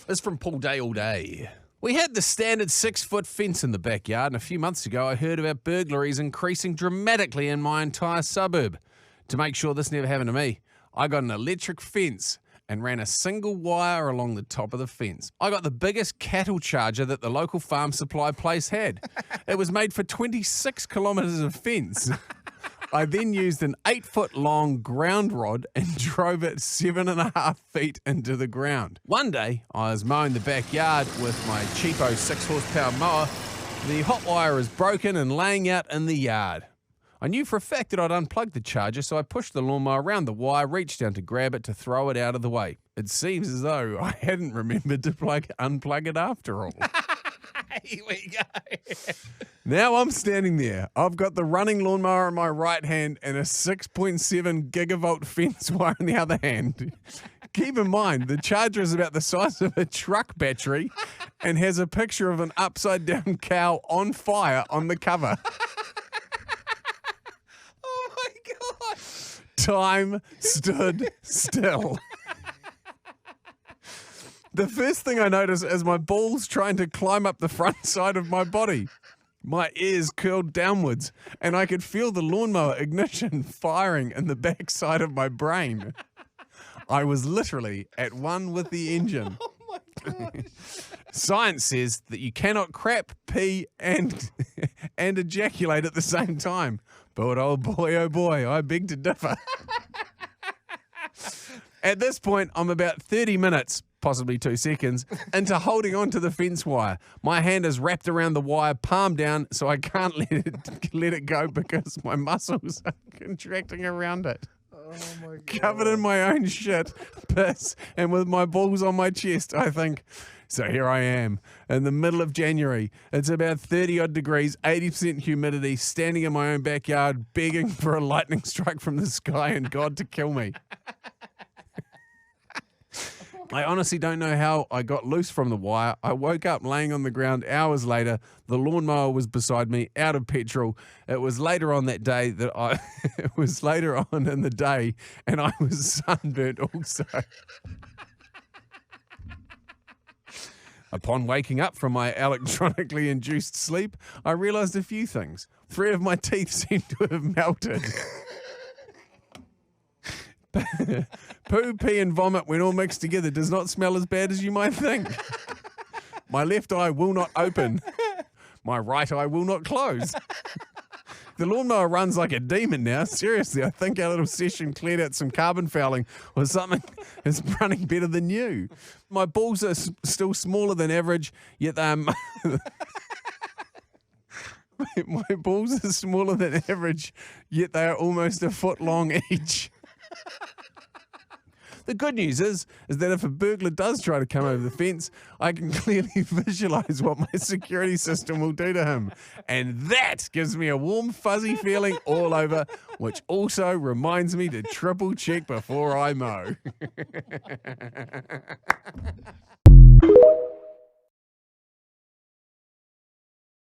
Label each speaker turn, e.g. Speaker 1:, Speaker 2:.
Speaker 1: This is from Paul Day All Day. We had the standard 6-foot fence in the backyard, and a few months ago I heard about burglaries increasing dramatically in my entire suburb. To make sure this never happened to me, I got an electric fence and ran a single wire along the top of the fence. I got the biggest cattle charger that the local farm supply place had. It was made for 26 kilometres of fence. I then used an 8-foot long ground rod and drove it 7.5 feet into the ground. One day, I was mowing the backyard with my cheapo 6-horsepower mower. The hot wire is broken and laying out in the yard. I knew for a fact that I'd unplugged the charger, so I pushed the lawnmower around the wire, reached down to grab it to throw it out of the way. It seems as though I hadn't remembered to unplug it after all.
Speaker 2: Here we go.
Speaker 1: Now I'm standing there. I've got the running lawnmower in my right hand and a 6.7 gigavolt fence wire in the other hand. Keep in mind, the charger is about the size of a truck battery and has a picture of an upside-down cow on fire on the cover.
Speaker 2: Oh my God.
Speaker 1: Time stood still. The first thing I notice is my balls trying to climb up the front side of my body. My ears curled downwards, and I could feel the lawnmower ignition firing in the back side of my brain. I was literally at one with the engine.
Speaker 2: Oh my God.
Speaker 1: Science says that you cannot crap, pee, and ejaculate at the same time. But oh boy, I beg to differ. At this point, I'm about 30 minutes, possibly 2 seconds, into holding on to the fence wire. My hand is wrapped around the wire, palm down, so I can't let it go because my muscles are contracting around it.
Speaker 2: Oh my God.
Speaker 1: Covered in my own shit, piss, and with my balls on my chest, I think. So here I am, in the middle of January. It's about 30-odd degrees, 80% humidity, standing in my own backyard, begging for a lightning strike from the sky and God to kill me. I honestly don't know how I got loose from the wire. I woke up laying on the ground hours later. The lawnmower was beside me, out of petrol. It was later on that day that it was later on in the day, and I was sunburnt also. Upon waking up from my electronically induced sleep, I realized a few things. 3 of my teeth seemed to have melted. Poo, pee, and vomit, when all mixed together, does not smell as bad as you might think. My left eye will not open. My right eye will not close. The lawnmower runs like a demon now. Seriously, I think our little session cleared out some carbon fouling or something. It's running better than you. My balls are still smaller than average, yet they are... My balls are smaller than average, yet they are almost a foot long each. The good news is that if a burglar does try to come over the fence, I can clearly visualize what my security system will do to him. And that gives me a warm, fuzzy feeling all over, which also reminds me to triple check before I mow.